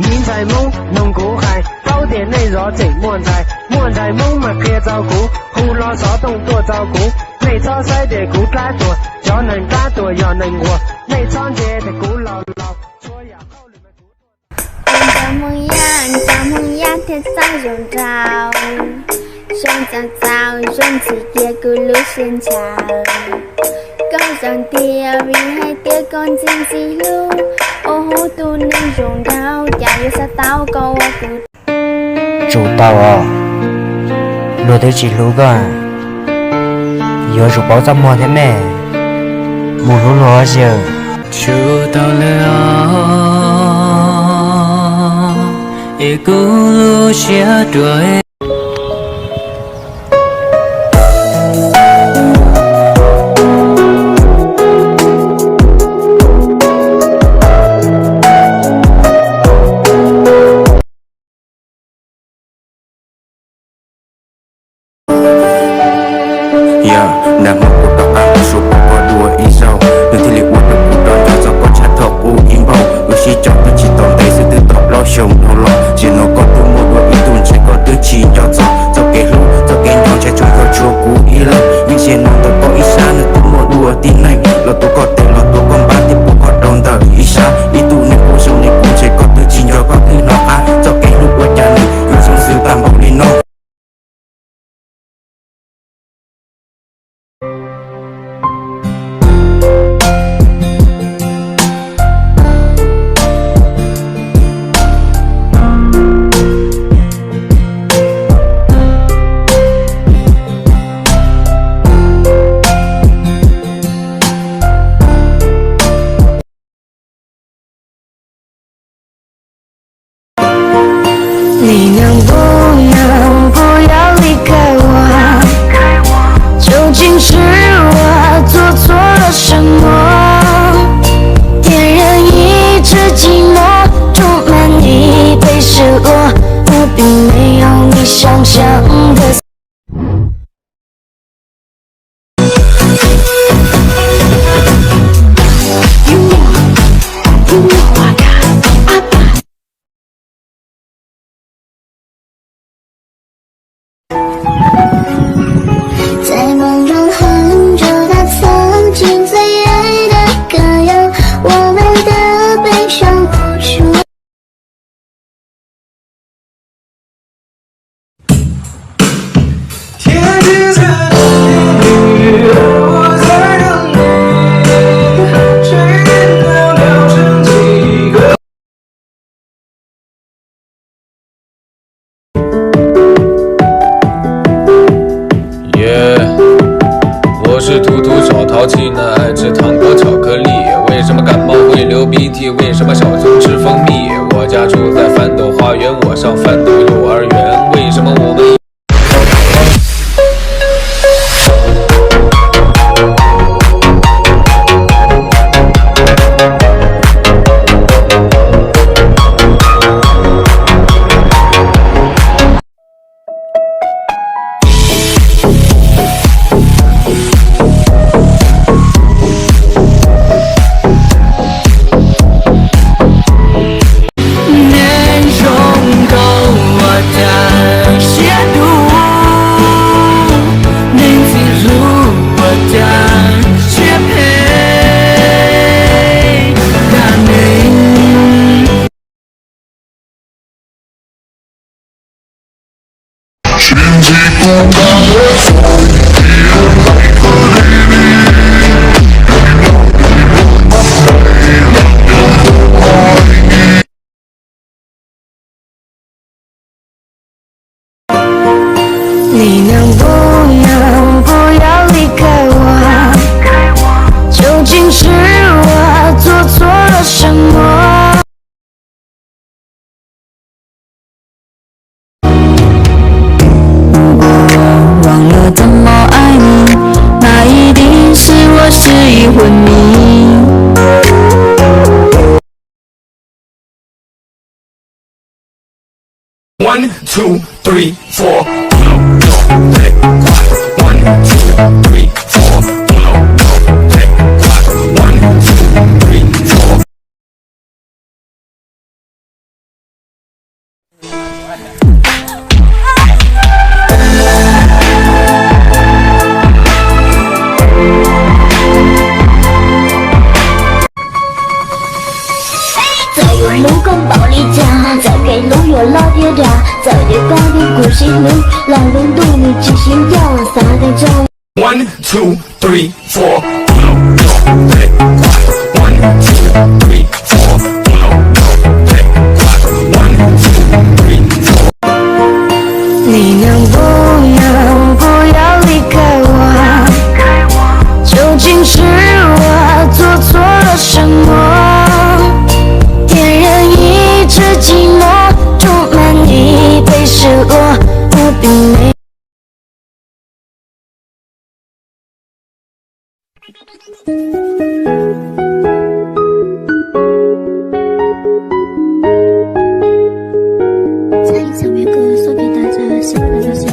明在梦弄古海，宝典内若这莫在梦嘛可照顾，胡老少懂多照顾，没草塞的古干多，要能干多要能活，没长节的古老老，说呀好你们chào mừng ya thế sao rộn rào rộn rào rào rộn chỉ kia cứ lũ xin chào con rộn tia vì hai tia con chim gì lu ô hô tu nên rộn rào chả yêu sao tao câu cứ chủ tao à lúa tới chỉ lúa cơ giờ chủ bảo ra mua thế mẹ mua lúa giờ chủ tao là e cô lu chia đuổi Nằm một cuộc đọc áo số bỏ qua đùa ý sâu đừng thi liệu một được cuộc đón cho gió có chát thọ u im bầu ước chỉ chọn tôi chỉ tồn tay sự tự tọp lo chồng đâu lo chỉ nó có tôi một đôi ý tùn chỉ có tôi chỉ cho gió kể lúc gió kể nhau chạy trôi vào chùa cũ ý lâu nhưng chỉ nó tôi có ý xa nữa tôi một đùa tin này là tôi có thể là tôi còn bán tiếp cuộc họ đón tờ ý xa ý tù nên cô sâu nên cũng chỉ có tôi chỉ cho có thứ nó gió kể lúc qua cha này yêu sống sự tạm bảo lên nó你能不要离开我？究竟是我做错了什么？点燃一直寂寞，充满你被失落，我并没有你想象的。在梦中哼着他曾经最爱的歌谣，我们的悲伤无处。天气在等你，我在等你，谁能够聊成几个？我是图图小淘气呢，爱吃糖果巧克力。为什么感冒会流鼻涕？为什么小熊吃蜂蜜？我家住在翻斗花园，我上翻斗幼儿园。为什么我们心机不敢我做。1, 2, 3, 4. 1, 2, 3, 4. 再有路跟暴力家，再给路有老爹家，再得搞点故事路，来轮到你记心跳，撒点脚。 1, 2, 3, 4. 1, 2, 3, 4. 1, 2, 3, 4. 你能不要离开我？究竟是我做错了什么？点燃一直寂寞，充满一杯失落，我并没。 下一首乐歌送给大家，希望大家喜欢。